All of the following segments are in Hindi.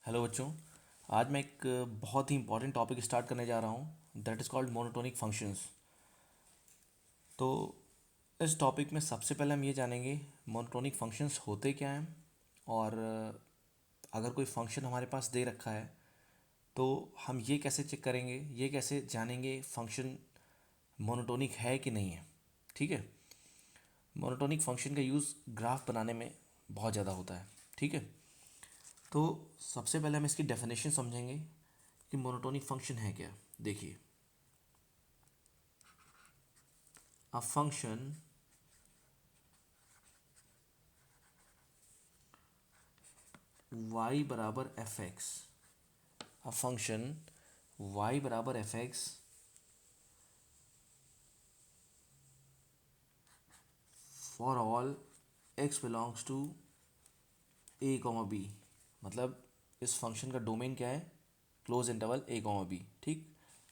हेलो बच्चों। आज मैं एक बहुत ही इंपॉर्टेंट टॉपिक स्टार्ट करने जा रहा हूँ, that is called monotonic functions. तो इस टॉपिक में सबसे पहले हम ये जानेंगे मोनोटोनिक फंक्शंस होते क्या हैं, और अगर कोई फंक्शन हमारे पास दे रखा है तो हम ये कैसे चेक करेंगे, ये कैसे जानेंगे फंक्शन मोनोटोनिक है कि नहीं है। ठीक है। मोनोटोनिक फंक्शन का यूज़ ग्राफ बनाने में बहुत ज़्यादा होता है। ठीक है। तो सबसे पहले हम इसकी डेफिनेशन समझेंगे कि मोनोटोनिक फंक्शन है क्या। देखिए, अ फंक्शन y बराबर f x, a function y बराबर f x for all x belongs to a comma b. मतलब इस फंक्शन का डोमेन क्या है? Close interval a comma b. ठीक।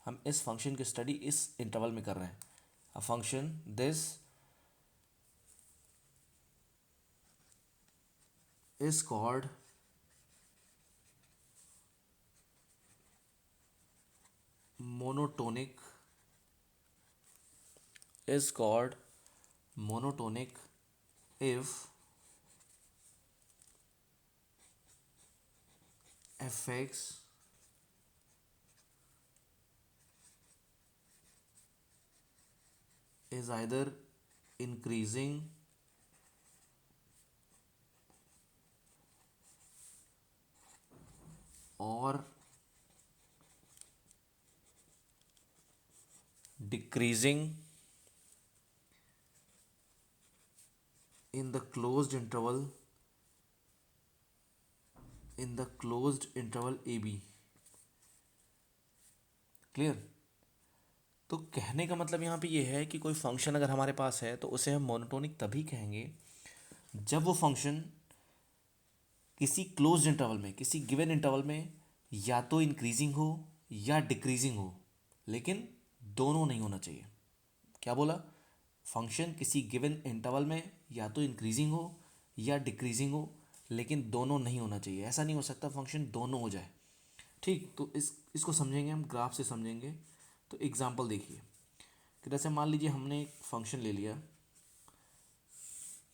हम इस फंक्शन की स्टडी इस इंटरवल में कर रहे हैं। A function this is called monotonic, is called monotonic if fx is either increasing or decreasing in the closed interval, in the closed interval ab। Clear? तो कहने का मतलब यहाँ पे ये है कि कोई फंक्शन अगर हमारे पास है तो उसे हम मोनोटोनिक तभी कहेंगे जब वो फंक्शन किसी क्लोज्ड इंटरवल में, किसी गिवन इंटरवल में या तो इंक्रीजिंग हो या डिक्रीजिंग हो, लेकिन दोनों नहीं होना चाहिए। क्या बोला? फंक्शन किसी गिवन इंटरवल में या तो इंक्रीजिंग हो या डिक्रीजिंग हो, लेकिन दोनों नहीं होना चाहिए। ऐसा नहीं हो सकता फंक्शन दोनों हो जाए। ठीक। तो इसको समझेंगे, हम ग्राफ से समझेंगे। तो एग्जांपल देखिए कि जैसे मान लीजिए हमने एक फंक्शन ले लिया,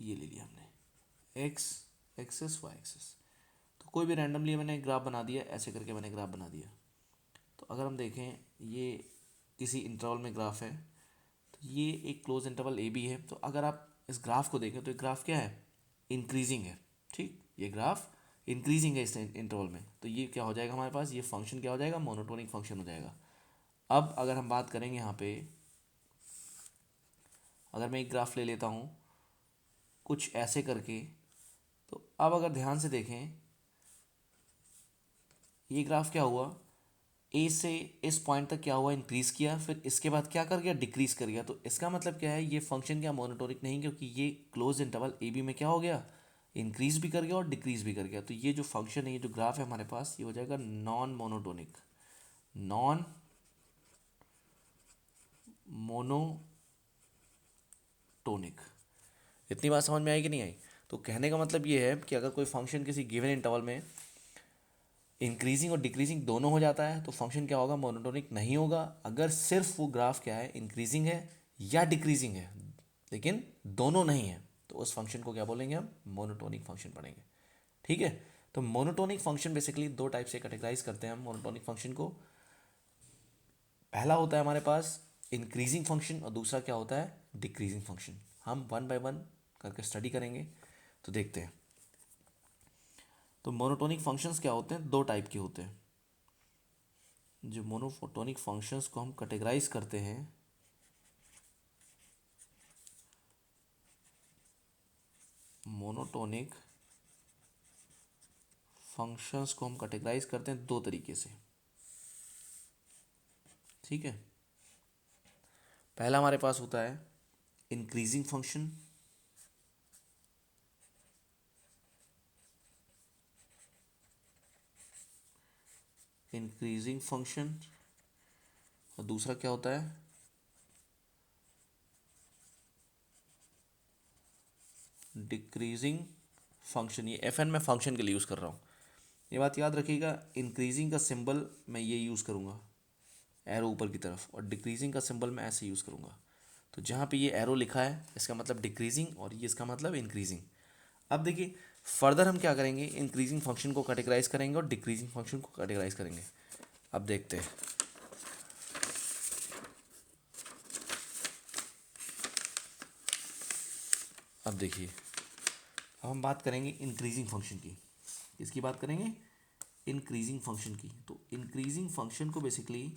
ये ले लिया हमने एक्स एक्सेस वाई एक्सेस। तो कोई भी रैंडमली मैंने ग्राफ बना दिया, ऐसे करके मैंने ग्राफ बना दिया। तो अगर हम देखें, ये किसी इंटरवल में ग्राफ है, तो ये एक क्लोज इंटरवल ए बी है। तो अगर आप इस ग्राफ को देखें तो ये ग्राफ क्या है? इंक्रीजिंग है। ठीक। ये ग्राफ इंक्रीजिंग है इस इंटरवल में, तो ये क्या हो जाएगा हमारे पास? ये फंक्शन क्या हो जाएगा? मोनोटोनिक फंक्शन हो जाएगा। अब अगर हम बात करेंगे यहाँ पे, अगर मैं एक ग्राफ ले लेता हूँ कुछ ऐसे करके, तो अब अगर ध्यान से देखें, ये ग्राफ क्या हुआ? ए से इस पॉइंट तक क्या हुआ? इंक्रीज किया, फिर इसके बाद क्या कर गया? डिक्रीज कर गया। तो इसका मतलब क्या है? ये फंक्शन क्या मोनोटोनिक नहीं, क्योंकि ये क्लोज इंटरवल ए बी में क्या हो गया? इंक्रीज भी कर गया और डिक्रीज भी कर गया। तो ये जो फंक्शन है, ये जो ग्राफ है हमारे पास, ये हो जाएगा नॉन मोनोटोनिक। Non monotonic. इतनी बात समझ में आई कि नहीं आई? तो कहने का मतलब ये है कि अगर कोई फंक्शन किसी गिवन इंटरवल में इंक्रीजिंग और डिक्रीजिंग दोनों हो जाता है तो फंक्शन क्या होगा? मोनोटोनिक नहीं होगा। अगर सिर्फ वो ग्राफ क्या है? इंक्रीजिंग है या डिक्रीजिंग है, लेकिन दोनों नहीं है, तो उस फंक्शन को क्या बोलेंगे? हम मोनोटोनिक फंक्शन पढ़ेंगे। ठीक है। तो मोनोटोनिक फंक्शन बेसिकली दो टाइप से कैटेगराइज करते हैं हम मोनोटोनिक फंक्शन को। पहला होता है हमारे पास इंक्रीजिंग फंक्शन, और दूसरा क्या होता है? Decreasing function. हम वन बाय वन करके स्टडी करेंगे। तो देखते हैं। तो मोनोटोनिक फंक्शंस क्या होते हैं? दो टाइप के होते हैं। जो मोनोटोनिक फंक्शंस को हम कैटेगराइज करते हैं, मोनोटोनिक फंक्शंस को हम कैटेगराइज करते हैं दो तरीके से। ठीक है। पहला हमारे पास होता है इंक्रीजिंग फंक्शन, इंक्रीजिंग फंक्शन, और दूसरा क्या होता है? Decreasing function. ये एफ एन मैं फंक्शन के लिए यूज़ कर रहा हूँ। ये बात याद रखिएगा, इंक्रीजिंग का सिंबल मैं ये यूज़ करूँगा एरो ऊपर की तरफ, और डिक्रीजिंग का सिंबल मैं ऐसे यूज़ करूँगा। तो जहाँ पे ये एरो लिखा है इसका मतलब डिक्रीजिंग और ये इसका मतलब इंक्रीजिंग। अब देखिए फर्दर हम क्या करेंगे, इंक्रीजिंग फंक्शन को कैटेगराइज करेंगे और डिक्रीजिंग फंक्शन को कैटेगराइज करेंगे। अब देखते हैं। अब देखिए, अब हम बात करेंगे इंक्रीजिंग फंक्शन की। किसकी बात करेंगे? इंक्रीजिंग फंक्शन की। तो इंक्रीजिंग फंक्शन को बेसिकली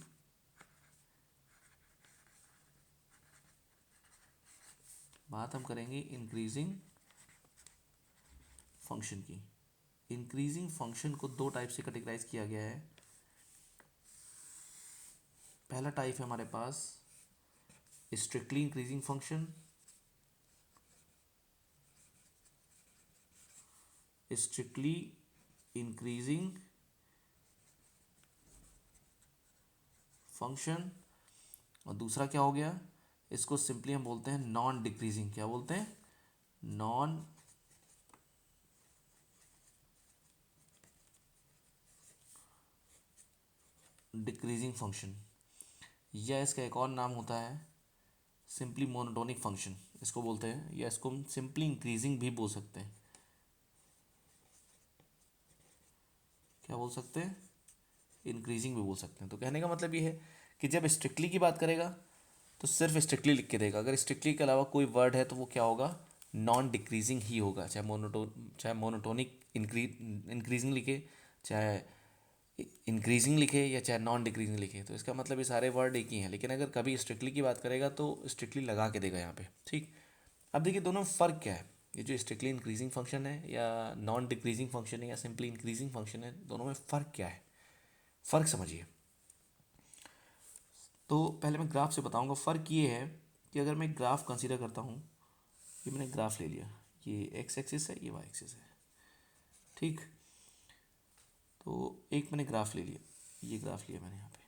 बात हम करेंगे इंक्रीजिंग फंक्शन की। इंक्रीजिंग फंक्शन को दो टाइप से कैटेगराइज किया गया है। पहला टाइप है हमारे पास strictly increasing function, strictly increasing function, और दूसरा क्या हो गया, इसको सिंपली हम बोलते हैं नॉन डिक्रीजिंग। क्या बोलते हैं? नॉन डिक्रीजिंग फंक्शन, या इसका एक और नाम होता है सिंपली मोनोटोनिक फंक्शन इसको बोलते हैं, या इसको हम सिंपली इंक्रीजिंग भी बोल सकते हैं। क्या बोल सकते हैं? इंक्रीजिंग भी बोल सकते हैं। तो कहने का मतलब ये है कि जब स्ट्रिक्टली की बात करेगा तो सिर्फ स्ट्रिक्टली लिख के देगा, अगर स्ट्रिक्टली के अलावा कोई वर्ड है तो वो क्या होगा? नॉन डिक्रीजिंग ही होगा, चाहे मोनोटोनिक इंक्रीजिंग लिखे, चाहे इंक्रीजिंग लिखे, या चाहे नॉन डिक्रीजिंग लिखे। तो इसका मतलब ये सारे वर्ड एक ही हैं, लेकिन अगर कभी स्ट्रिक्टली की बात करेगा तो स्ट्रिक्टली लगा के देगा यहाँ पे। ठीक, अब देखिए दोनों में फ़र्क क्या है। ये जो स्ट्रिक्टली इंक्रीजिंग फंक्शन है या नॉन डिक्रीजिंग फंक्शन है या सिंपली इंक्रीजिंग फंक्शन है, दोनों में फ़र्क क्या है? फ़र्क समझिए। तो पहले मैं ग्राफ से बताऊंगा। फ़र्क ये है कि अगर मैं ग्राफ कंसीडर करता हूँ, ये मैंने ग्राफ ले लिया, ये एक्स एक्सिस है, ये वाई एक्सिस है। ठीक, तो एक मैंने ग्राफ ले लिया, ये ग्राफ लिया मैंने यहाँ पे,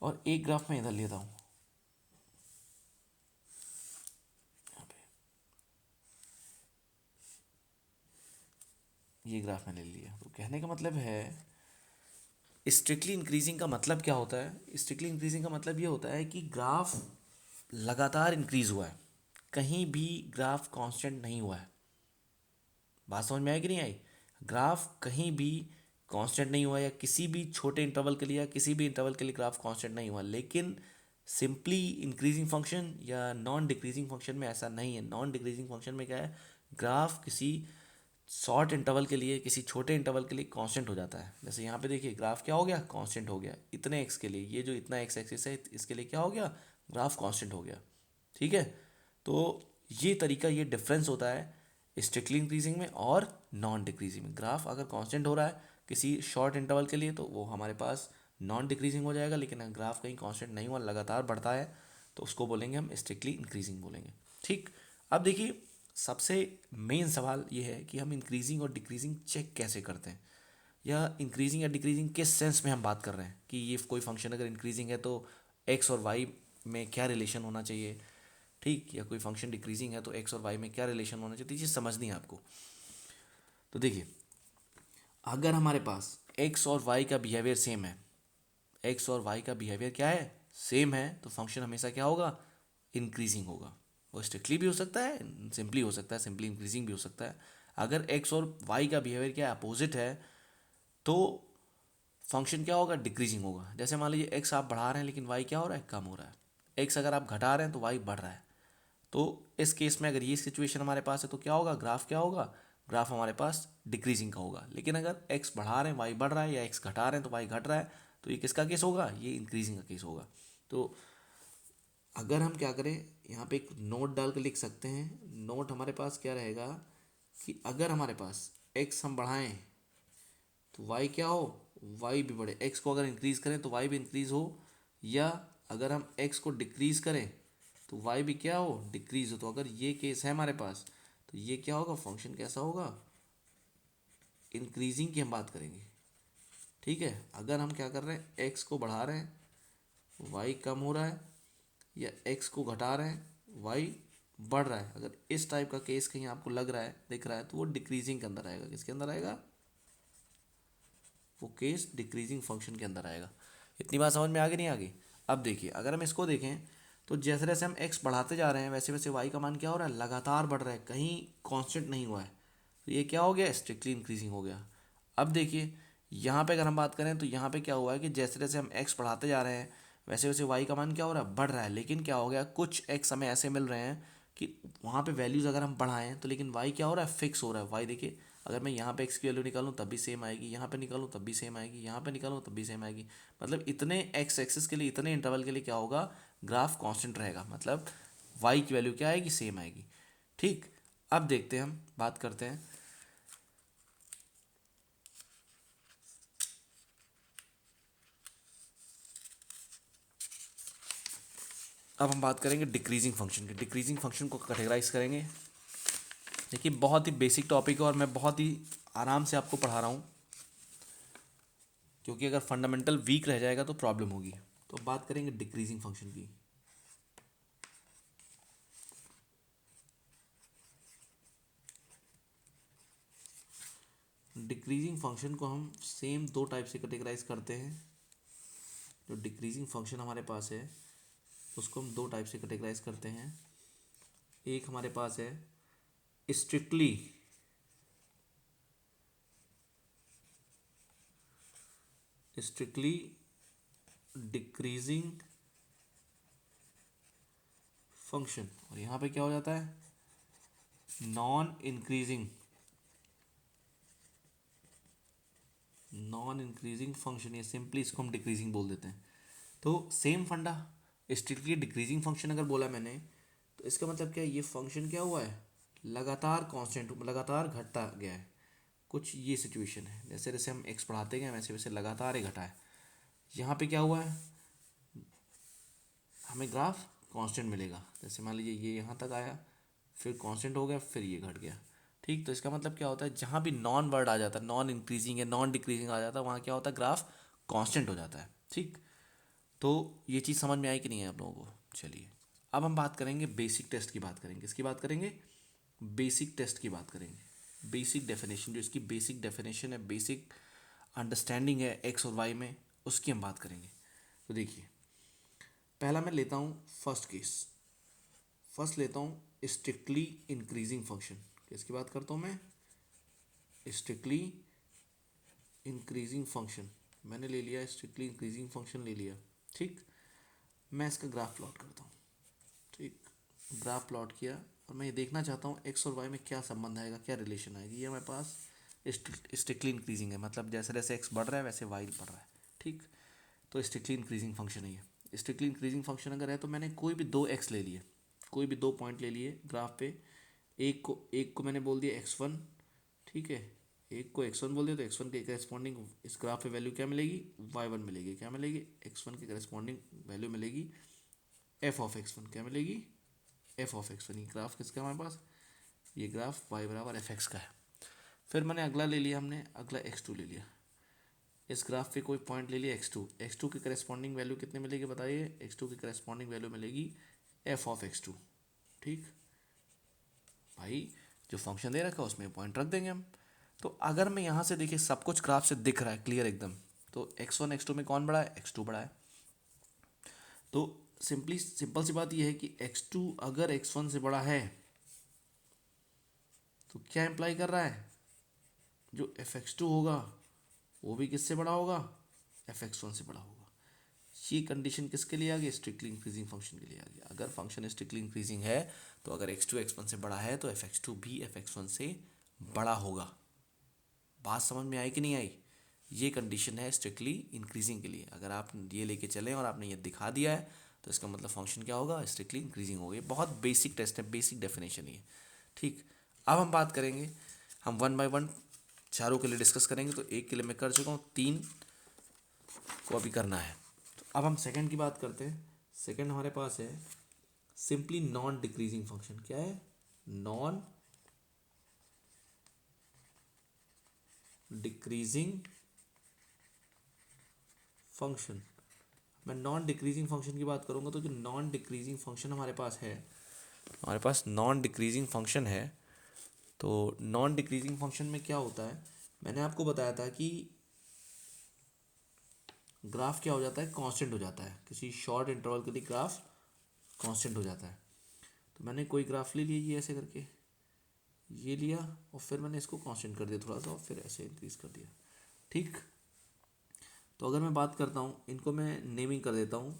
और एक ग्राफ मैं इधर लेता हूँ यहाँ पे, ये ग्राफ मैंने ले लिया। तो कहने का मतलब है स्ट्रिक्टली इंक्रीजिंग का मतलब क्या होता है? स्ट्रिक्टली इंक्रीजिंग का मतलब ये होता है कि ग्राफ लगातार इंक्रीज हुआ है, कहीं भी ग्राफ कांस्टेंट नहीं हुआ है। बात समझ में आई कि नहीं आई? ग्राफ कहीं भी कांस्टेंट नहीं हुआ, या किसी भी छोटे इंटरवल के लिए या किसी भी इंटरवल के लिए ग्राफ कांस्टेंट नहीं हुआ। लेकिन सिंपली इंक्रीजिंग फंक्शन या नॉन डिक्रीजिंग फंक्शन में ऐसा नहीं है। नॉन डिक्रीजिंग फंक्शन में क्या है, ग्राफ किसी शॉर्ट इंटरवल के लिए, किसी छोटे इंटरवल के लिए कांस्टेंट हो जाता है। जैसे यहाँ पे देखिए ग्राफ क्या हो गया, कांस्टेंट हो गया इतने एक्स के लिए। ये जो इतना एक्स एक्सिस है इसके लिए क्या हो गया, ग्राफ कांस्टेंट हो गया। ठीक है, तो ये तरीका, ये डिफरेंस होता है स्ट्रिक्टली इंक्रीजिंग में और नॉन डिक्रीजिंग में। ग्राफ अगर कांस्टेंट हो रहा है किसी शॉर्ट इंटरवल के लिए तो वो हमारे पास नॉन डिक्रीजिंग हो जाएगा, लेकिन अगर ग्राफ कहीं कांस्टेंट नहीं हुआ, लगातार बढ़ता है, तो उसको बोलेंगे हम स्ट्रिक्टली इंक्रीजिंग बोलेंगे। ठीक, अब देखिए सबसे मेन सवाल ये है कि हम इंक्रीजिंग और डिक्रीजिंग चेक कैसे करते हैं, या इंक्रीजिंग या डिक्रीजिंग किस सेंस में हम बात कर रहे हैं कि ये कोई फंक्शन अगर इंक्रीजिंग है तो एक्स और वाई में क्या रिलेशन होना चाहिए। ठीक, या कोई फंक्शन डिक्रीजिंग है तो एक्स और वाई में क्या रिलेशन होना चाहिए, तो ये चीज़ समझनी है आपको। तो देखिए अगर हमारे पास एक्स और वाई का बिहेवियर सेम है, एक्स और वाई का बिहेवियर क्या है, सेम है, तो फंक्शन हमेशा क्या होगा, इंक्रीजिंग होगा। वो स्ट्रिक्टली भी हो सकता है, सिंपली हो सकता है, सिंपली इंक्रीजिंग भी हो सकता है। अगर एक्स और वाई का बिहेवियर क्या अपोजिट है तो फंक्शन क्या होगा, डिक्रीजिंग होगा। जैसे मान लीजिए एक्स आप बढ़ा रहे हैं लेकिन वाई क्या हो रहा है, कम हो रहा है। एक्स अगर आप घटा रहे हैं तो वाई बढ़ रहा है। तो इस केस में अगर ये सिचुएशन हमारे पास है तो क्या होगा, ग्राफ क्या होगा, ग्राफ हमारे पास डिक्रीजिंग का होगा। लेकिन अगर एक्स बढ़ा रहे हैं वाई बढ़ रहा है, या एक्स घटा रहे हैं तो वाई घट रहा है, तो ये किसका केस होगा, ये इंक्रीजिंग का केस होगा। तो अगर हम क्या करें, यहाँ पे एक नोट डाल के लिख सकते हैं। नोट हमारे पास क्या रहेगा कि अगर हमारे पास एक्स हम बढ़ाएं तो वाई क्या हो, वाई भी बढ़े। एक्स को अगर इंक्रीज़ करें तो वाई भी इंक्रीज़ हो, या अगर हम एक्स को डिक्रीज़ करें तो वाई भी क्या हो, डिक्रीज़ हो। तो अगर ये केस है हमारे पास तो ये क्या होगा, फंक्शन कैसा होगा, इंक्रीजिंग की हम बात करेंगे। ठीक है, अगर हम क्या कर रहे हैं, एक्स को बढ़ा रहे हैं वाई कम हो रहा है, या एक्स को घटा रहे हैं वाई बढ़ रहा है, अगर इस टाइप का केस कहीं आपको लग रहा है, दिख रहा है, तो वो डिक्रीजिंग के अंदर आएगा। किसके अंदर आएगा, वो केस डिक्रीजिंग फंक्शन के अंदर आएगा। इतनी बात समझ में आ गई नहीं आ गई? अब देखिए अगर हम इसको देखें तो जैसे जैसे हम x बढ़ाते जा रहे हैं वैसे वैसे y का मान क्या हो रहा है, लगातार बढ़ रहा है, कहीं कांस्टेंट नहीं हुआ है। तो ये क्या हो गया, स्ट्रिक्टली इंक्रीजिंग हो गया। अब देखिए यहाँ पे अगर हम बात करें तो यहाँ पे क्या हुआ है कि जैसे जैसे हम x बढ़ाते जा रहे हैं वैसे वैसे y का मान क्या हो रहा है, बढ़ रहा है। लेकिन क्या हो गया, कुछ x हमें ऐसे मिल रहे हैं कि वहाँ पे वैल्यूज़ अगर हम बढ़ाएं तो लेकिन y क्या हो रहा है, फिक्स हो रहा है। y देखिए अगर मैं यहाँ पे x की वैल्यू निकालूँ तब भी सेम आएगी, यहाँ पे निकालूँ तब भी सेम आएगी, यहाँ पे निकालूँ तब भी सेम आएगी। मतलब इतने x एक्सिस के लिए, इतने इंटरवल के लिए क्या होगा, ग्राफ कांस्टेंट रहेगा। मतलब y की वैल्यू क्या आएगी, सेम आएगी। ठीक, अब देखते हैं, हम बात करते हैं। अब हम बात करेंगे डिक्रीजिंग फंक्शन की। डिक्रीजिंग फंक्शन को कैटेगराइज करेंगे। देखिए बहुत ही बेसिक टॉपिक है और मैं बहुत ही आराम से आपको पढ़ा रहा हूँ, क्योंकि अगर फंडामेंटल वीक रह जाएगा तो प्रॉब्लम होगी। तो बात करेंगे डिक्रीजिंग फंक्शन की। डिक्रीजिंग फंक्शन को हम सेम दो टाइप से कैटेगराइज करते हैं। जो डिक्रीजिंग फंक्शन हमारे पास है उसको हम दो टाइप से कैटेगराइज करते हैं। एक हमारे पास है स्ट्रिक्टली डिक्रीजिंग फंक्शन, और यहाँ पे क्या हो जाता है, नॉन इंक्रीजिंग फंक्शन, या सिंपली इसको हम डिक्रीजिंग बोल देते हैं। तो सेम फंडा, स्ट्रिक्टली डिक्रीजिंग फंक्शन अगर बोला मैंने तो इसका मतलब क्या है, ये फंक्शन क्या हुआ है, लगातार कांस्टेंट, लगातार घटता गया है। कुछ ये सिचुएशन है, जैसे जैसे हम एक्स बढ़ाते गए वैसे वैसे लगातार ही घटा है। यहाँ पे क्या हुआ है, हमें ग्राफ कांस्टेंट मिलेगा। जैसे मान लीजिए ये यहाँ तक आया, फिर कांस्टेंट हो गया, फिर ये घट गया। ठीक, तो इसका मतलब क्या होता है, जहाँ भी नॉन वर्ड आ जाता है, नॉन इंक्रीजिंग या नॉन डिक्रीजिंग आ जाता है, वहाँ क्या होता है, ग्राफ कांस्टेंट हो जाता है। ठीक, तो ये चीज़ समझ में आई कि नहीं है आप लोगों को? चलिए अब हम बात करेंगे बेसिक टेस्ट की, बात करेंगे इसकी, बात करेंगे बेसिक टेस्ट की, बात करेंगे बेसिक डेफिनेशन, जो इसकी बेसिक डेफिनेशन है, बेसिक अंडरस्टैंडिंग है एक्स और वाई में, उसकी हम बात करेंगे। तो देखिए पहला मैं लेता हूँ फर्स्ट केस, फर्स्ट लेता हूँ स्ट्रिक्टली इंक्रीजिंग फंक्शन। किसकी बात करता हूँ मैं, स्ट्रिक्टली इंक्रीजिंग फंक्शन। मैंने ले लिया स्ट्रिक्टली इंक्रीजिंग फंक्शन, ले लिया। ठीक, मैं इसका ग्राफ प्लॉट करता हूँ। ठीक, ग्राफ प्लॉट किया और मैं ये देखना चाहता हूँ एक्स और वाई में क्या संबंध आएगा, क्या रिलेशन आएगी। ये हमारे पास स्ट्रिक्टली इंक्रीजिंग है, मतलब जैसे जैसे एक्स बढ़ रहा है वैसे वाई बढ़ रहा है। ठीक, तो स्ट्रिक्टली इंक्रीजिंग फंक्शन है ये। स्ट्रिक्टली इंक्रीजिंग फंक्शन अगर है तो मैंने कोई भी दो एक्स ले लिए, कोई भी दो पॉइंट ले लिए ग्राफ पे। एक को मैंने बोल दिया x1, ठीक है, एक को x1 बोल दिया, तो x1 के करस्पॉन्डिंग इस ग्राफ पे वैल्यू क्या मिलेगी, y1 मिलेगी। क्या मिलेगी, x1 के करस्पॉन्डिंग वैल्यू मिलेगी f ऑफ x1। क्या मिलेगी, f ऑफ x1। ये ग्राफ किसका है हमारे पास, ये ग्राफ y बराबर एफ एक्स का है। फिर मैंने अगला ले लिया, हमने अगला x2 ले लिया। इस ग्राफ पे कोई पॉइंट ले लिया x2 के करस्पॉन्डिंग वैल्यू कितने मिलेगी बताइए, x2 की करस्पॉन्डिंग वैल्यू मिलेगी f ऑफ x2। ठीक भाई, जो फंक्शन दे रखा है उसमें पॉइंट रख देंगे हम। तो अगर मैं यहाँ से देखिए सब कुछ ग्राफ से दिख रहा है क्लियर एकदम, तो x1 x2 में कौन बड़ा है, x2 बड़ा है। तो सिंपल सी बात यह है कि x2 अगर x1 से बड़ा है तो क्या इंप्लाई कर रहा है, जो f(x2) होगा वो भी किससे बड़ा होगा, f(x1) से बड़ा होगा। ये कंडीशन किसके लिए आ गई, स्ट्रिक्टली इंक्रीजिंग फंक्शन के लिए आ गई। अगर फंक्शन स्ट्रिक्टली इंक्रीजिंग है तो अगर x2 x1 से बड़ा है तो f(x2) भी f(x1) से बड़ा होगा। बात समझ में आई कि नहीं आई? ये कंडीशन है स्ट्रिक्टली इंक्रीजिंग के लिए। अगर आप ये लेके चलें और आपने ये दिखा दिया है तो इसका मतलब फंक्शन क्या होगा, स्ट्रिक्टली इंक्रीजिंग होगा। ये बहुत बेसिक टेस्ट है, बेसिक डेफिनेशन है। ठीक, अब हम बात करेंगे, हम वन बाय वन चारों के लिए डिस्कस करेंगे। तो एक के लिए मैं कर चुका हूँ, तीन को अभी करना है। तो अब हम सेकंड की बात करते हैं। सेकंड हमारे पास है सिंपली नॉन डिक्रीजिंग फंक्शन। क्या है, नॉन डिक्रीजिंग फंक्शन। मैं नॉन डिक्रीजिंग फंक्शन की बात करूंगा तो जो नॉन डिक्रीजिंग फंक्शन हमारे पास है, हमारे पास नॉन डिक्रीजिंग फंक्शन है। तो नॉन डिक्रीजिंग फंक्शन में क्या होता है, मैंने आपको बताया था कि ग्राफ क्या हो जाता है, कांस्टेंट हो जाता है, किसी शॉर्ट इंटरवल के लिए ग्राफ कांस्टेंट हो जाता है। तो मैंने कोई ग्राफ ले लिया ये ऐसे करके, ये लिया और फिर मैंने इसको कांस्टेंट कर दिया थोड़ा सा और फिर ऐसे इंक्रीज कर दिया। ठीक, तो अगर मैं बात करता हूँ, इनको मैं नेमिंग कर देता हूँ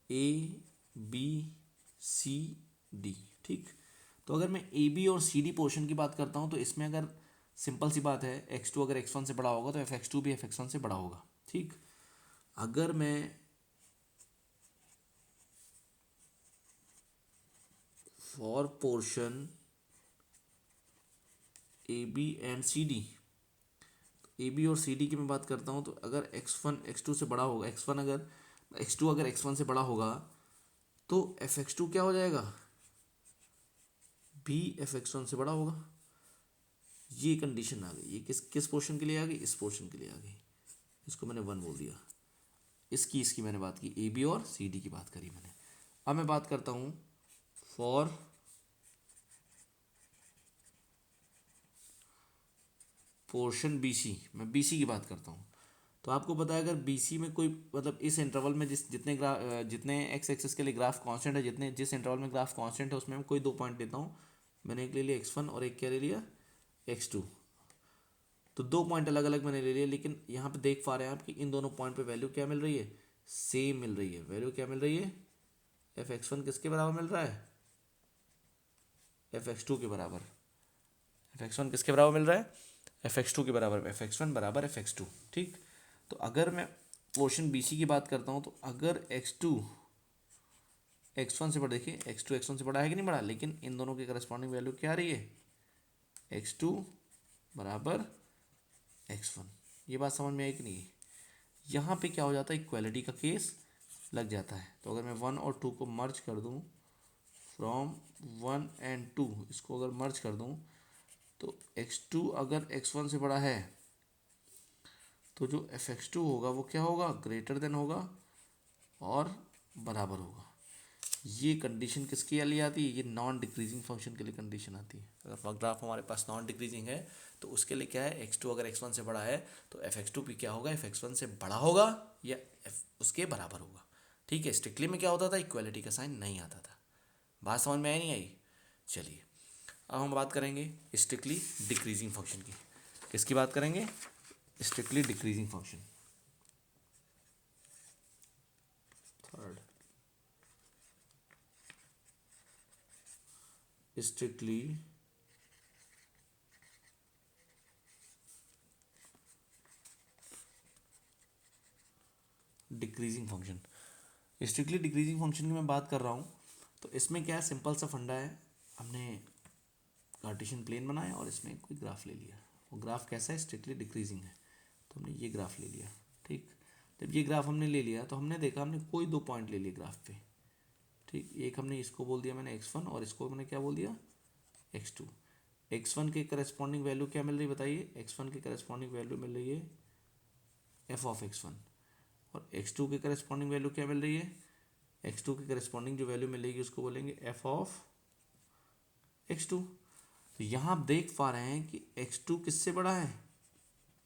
ए बी सी डी। ठीक, तो अगर मैं ए बी और सी डी पोर्शन की बात करता हूँ तो इसमें अगर सिंपल सी बात है, x2 अगर x1 से बड़ा होगा तो fx2 भी fx1 से बड़ा होगा। ठीक, अगर मैं for portion A B and C D, A B और सी डी की मैं बात करता हूँ तो अगर x1 x2 से बड़ा होगा, x1 अगर x2 अगर x1 से बड़ा होगा तो fx2 क्या हो जाएगा, भी fx1 से बड़ा होगा। ये कंडीशन आ गई, ये किस किस पोर्शन के लिए आ गई, इस पोर्शन के लिए आ गई। इसको मैंने 1 बोल दिया। इसकी मैंने बात की, ए बी और सी डी की बात करी मैंने। अब मैं बात करता हूँ फॉर पोर्शन बी सी, मैं बी सी की बात करता हूँ। तो आपको पता है अगर बी सी में कोई मतलब इस इंटरवल में जितने एक्स एक्सिस के लिए ग्राफ कांस्टेंट है, जिस इंटरवल में ग्राफ कांस्टेंट है उसमें मैं कोई दो पॉइंट लेता हूँ। मैंने एक ले लिया x1 और एक क्या ले लिया x2। तो दो पॉइंट अलग अलग मैंने ले लिए, लेकिन यहाँ पे देख पा रहे हैं आप कि इन दोनों पॉइंट पे वैल्यू क्या मिल रही है, सेम मिल रही है। वैल्यू क्या मिल रही है, fx1 किसके बराबर मिल रहा है, fx2 के बराबर। fx1 किसके बराबर मिल रहा है, fx2 के बराबर, fx1 बराबर fx2। ठीक, तो अगर मैं पोर्शन BC की बात करता हूँ तो अगर x2 x1 से बड़ा, देखिए x2 x1 से बड़ा है कि नहीं बड़ा, लेकिन इन दोनों की करस्पॉन्डिंग वैल्यू क्या आ रही है, x2 बराबर x1। ये बात समझ में आई कि नहीं। यहाँ पे क्या हो जाता है, इक्वालिटी का केस लग जाता है। तो अगर मैं 1 और 2 को मर्ज कर दूँ, फ्रॉम 1 एंड 2 इसको अगर मर्ज कर दूँ तो x2 अगर x1 से बड़ा है तो जो fx2 होगा वो क्या होगा, ग्रेटर देन होगा और बराबर होगा। ये कंडीशन किसके लिए आती है, ये नॉन डिक्रीजिंग फंक्शन के लिए कंडीशन आती है। अगर ग्राफ हमारे पास नॉन डिक्रीजिंग है तो उसके लिए क्या है, x2 अगर x1 से बड़ा है तो fx2 भी क्या होगा, fx1 से बड़ा होगा या उसके बराबर होगा। ठीक है, स्ट्रिक्टली में क्या होता था, इक्वालिटी का साइन नहीं आता था। बात समझ में आई नहीं आई। चलिए अब हम बात करेंगे स्ट्रिक्टली डिक्रीजिंग फंक्शन की। किसकी बात करेंगे, strictly decreasing function. Third, strictly decreasing function. Strictly decreasing function की मैं बात कर रहा हूँ तो इसमें क्या है, सिंपल सा फंडा है। हमने कार्टेशियन प्लेन बनाया और इसमें कोई ग्राफ ले लिया, वो ग्राफ कैसा है, स्ट्रिक्टली डिक्रीजिंग है, तो हमने ये ग्राफ ले लिया। ठीक, जब ये ग्राफ हमने ले लिया तो हमने देखा, हमने कोई दो पॉइंट ले लिए ग्राफ पे। ठीक, एक हमने इसको बोल दिया मैंने x1 और इसको मैंने क्या बोल दिया x2। x1 के करस्पॉन्डिंग वैल्यू क्या मिल रही बताइए, x1 के करस्पॉन्डिंग वैल्यू मिल रही है f ऑफ x1 और x2 के करस्पॉन्डिंग वैल्यू क्या मिल रही है, x2 के करस्पॉन्डिंग जो वैल्यू मिलेगी उसको बोलेंगे f ऑफ x2। तो यहाँ आप देख पा रहे हैं कि x2 किससे बड़ा है,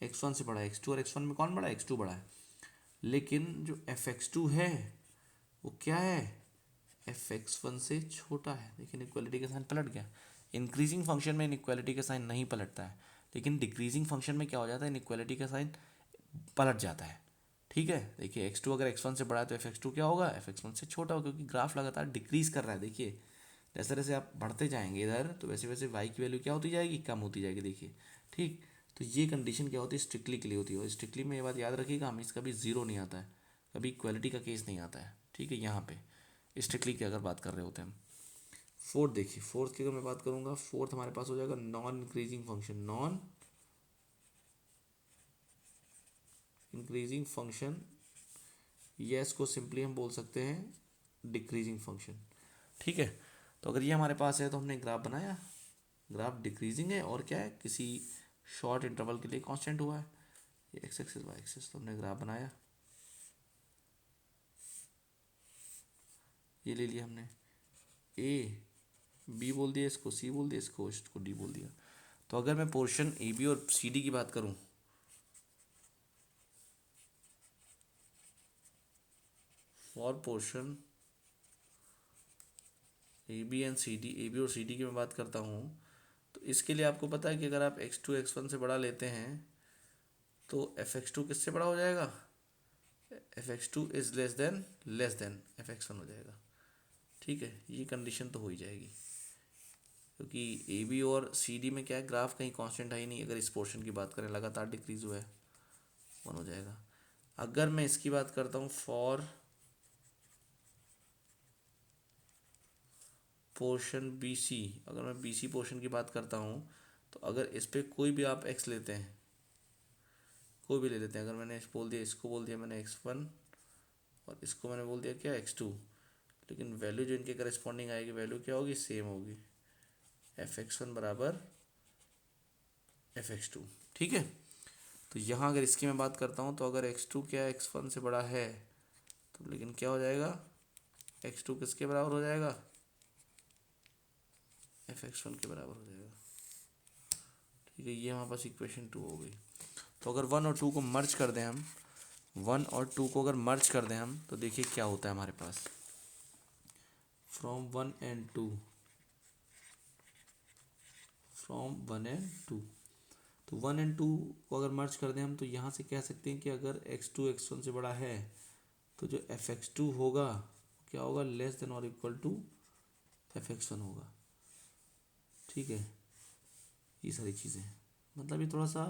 x1 से बड़ा है। x2 और x1 में कौन बड़ा है, x2 बड़ा है। लेकिन जो fx2 है वो क्या है, fx1 से छोटा है। देखिए इक्वालिटी का साइन पलट गया। इंक्रीजिंग फंक्शन में इनइक्वालिटी का साइन नहीं पलटता है, लेकिन डिक्रीजिंग फंक्शन में क्या हो जाता है, इनइक्वालिटी का साइन पलट जाता है। ठीक है, देखिए x2 अगर x1 से बड़ा है तो fx2 क्या होगा, fx1 से छोटा होगा, क्योंकि ग्राफ लगातार डिक्रीज कर रहा है। देखिए जैसे जैसे आप बढ़ते जाएंगे इधर तो वैसे वैसे y की वैल्यू क्या होती जाएगी, कम होती जाएगी। देखिए ठीक, तो ये कंडीशन क्या होती है, स्ट्रिक्टली के लिए होती है। और स्ट्रिक्टली में ये बात याद रखिएगा, हमें कभी जीरो नहीं आता है, कभी इक्वालिटी का केस नहीं आता है। ठीक है, यहाँ पे स्ट्रिक्टली की अगर बात कर रहे होते हैं हम। फोर्थ देखिए, फोर्थ की अगर मैं बात करूँगा, फोर्थ हमारे पास हो जाएगा non increasing function. Non increasing function, या इसको सिंपली हम बोल सकते हैं डिक्रीजिंग फंक्शन। ठीक है, तो अगर ये हमारे पास है तो हमने ग्राफ बनाया, ग्राफ डिक्रीजिंग है और क्या है, किसी शॉर्ट इंटरवल के लिए कांस्टेंट हुआ है, ये एक्स एक्सिस वाई एक्सिस, तो हमने ग्राफ बनाया, ये ले लिया हमने, ए बी बोल दिया, इसको सी बोल दिया, इसको डी बोल दिया। तो अगर मैं पोर्शन ए बी और सी डी की बात करूं, for portion A B and C D, A B और सी डी की मैं बात करता हूँ, तो इसके लिए आपको पता है कि अगर आप x2 x1 से बड़ा लेते हैं तो fx2 किससे बड़ा हो जाएगा, fx2 is less than fx1 हो जाएगा। ठीक है, ये कंडीशन तो हो ही जाएगी, क्योंकि ए बी और सी डी में क्या है, ग्राफ कहीं कांस्टेंट है ही नहीं। अगर इस पोर्शन की बात करें लगातार डिक्रीज हुआ है, 1 हो जाएगा। अगर मैं इसकी बात करता हूँ फॉर पोर्शन बी सी, अगर मैं बी सी पोर्शन की बात करता हूँ, तो अगर इस पर कोई भी आप एक्स लेते हैं, कोई भी ले लेते हैं, अगर मैंने बोल दिया, इसको बोल दिया मैंने x1 और इसको मैंने बोल दिया क्या x2, लेकिन वैल्यू जो इनके करस्पॉन्डिंग आएगी वैल्यू क्या होगी, सेम होगी, fx1 बराबर fx2। ठीक है, तो यहाँ अगर इसकी मैं बात करता हूँ तो अगर x2 क्या x1 से बड़ा है तो लेकिन क्या हो जाएगा, x2 किसके बराबर हो जाएगा, fx1 के बराबर हो जाएगा। ठीक है, ये हमारे पास इक्वेशन 2 हो गई। तो अगर 1 और 2 को मर्ज कर दें हम, 1 और 2 को अगर मर्ज कर दें हम, तो देखिए क्या होता है हमारे पास, फ्रॉम 1 एंड 2, फ्रॉम 1 एंड 2, तो 1 एंड 2 को अगर मर्ज कर दें हम, तो यहाँ से कह सकते हैं कि अगर x2 x1 से बड़ा है तो जो fx2 होगा क्या होगा, लेस देन और इक्वल टू fx1 होगा। ठीक है, ये सारी चीज़ें, मतलब ये थोड़ा सा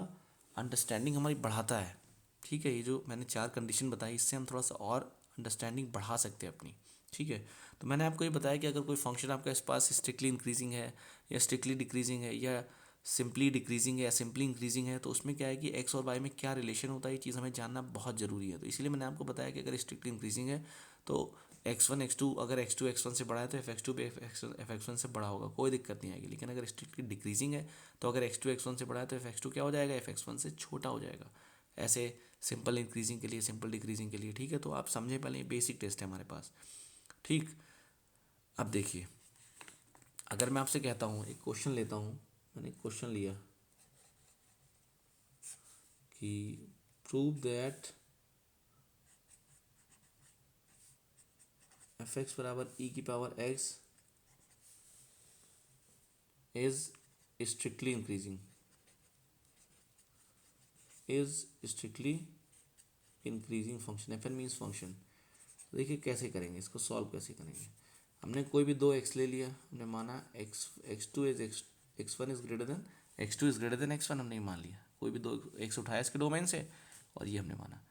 अंडरस्टैंडिंग हमारी बढ़ाता है। ठीक है, ये जो मैंने 4 कंडीशन बताई, इससे हम थोड़ा सा और अंडरस्टैंडिंग बढ़ा सकते हैं अपनी। ठीक है, तो मैंने आपको ये बताया कि अगर कोई फंक्शन आपके पास स्ट्रिक्टली इंक्रीजिंग है या स्ट्रिक्टली डिक्रीजिंग है या सिंपली डिक्रीजिंग है या सिंपली इंक्रीजिंग है, तो उसमें क्या है कि एक्स और वाई में क्या रिलेशन होता है, ये चीज़ हमें जानना बहुत ज़रूरी है। तो इसलिए मैंने आपको बताया कि अगर स्ट्रिक्टली इंक्रीजिंग है तो x1 x2, अगर x2 x1 से बड़ा है तो fx2 भी fx1 से बड़ा होगा, कोई दिक्कत नहीं आएगी। लेकिन अगर स्ट्रिक्टली डिक्रीजिंग है तो अगर x2 x1 से बड़ा है तो fx2 क्या हो जाएगा, fx1 से छोटा हो जाएगा। ऐसे सिंपल इंक्रीजिंग के लिए, सिंपल डिक्रीजिंग के लिए। ठीक है, तो आप समझे, पहले ये बेसिक टेस्ट है हमारे पास। ठीक, अब देखिए, अगर मैं आपसे कहता हूँ, एक क्वेश्चन लेता हूँ, मैंने एक क्वेश्चन लिया कि प्रूव दैट fx बराबर e की power x is strictly increasing, is strictly increasing function, f n means function. तो देखिए कैसे करेंगे इसको, सॉल्व कैसे करेंगे। हमने कोई भी 2 x ले लिया, हमने माना x2 is x1 is greater than x2 is greater than x1, हमने मान लिया। कोई भी 2 x उठाया इसके डोमेन से और ये हमने माना।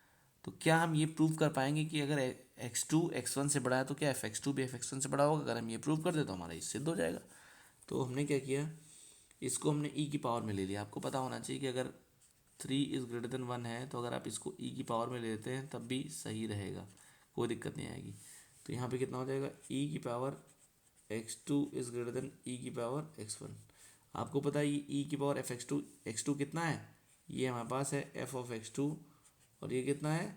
तो क्या हम ये प्रूव कर पाएंगे कि अगर x2 x1 से बड़ा है तो क्या fx2 भी fx1 से बड़ा होगा? अगर हम ये प्रूव कर दे तो हमारा ये सिद्ध हो जाएगा। तो हमने क्या किया, इसको हमने e की पावर में ले लिया। आपको पता होना चाहिए कि अगर 3 इज़ ग्रेटर देन 1 है तो अगर आप इसको e की पावर में ले लेते हैं तब भी सही रहेगा, कोई दिक्कत नहीं आएगी। तो यहाँ पे कितना हो जाएगा, e की power x2 is greater than e की पावर x1। आपको पता है ये e की पावर x2 कितना है, ये हमारे पास है f ऑफ x2 और ये कितना है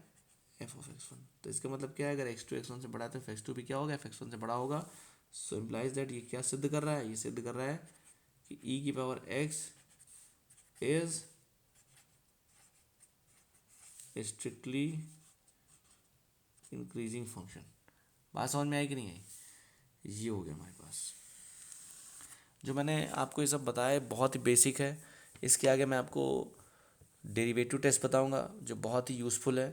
f ऑफ x1। तो इसका मतलब क्या है, अगर x2 x1 से बड़ा है तो f2 भी क्या होगा, f1 से बड़ा होगा। सो इम्प्लाइज दैट ये क्या सिद्ध कर रहा है, ये सिद्ध कर रहा है कि e की power x is strictly increasing function. बात समझ में आई कि नहीं आई? ये हो गया हमारे पास। जो मैंने आपको ये सब बताया बहुत ही बेसिक है। इसके आगे मैं आपको डेरिवेटिव टेस्ट बताऊंगा जो बहुत ही यूज़फुल है।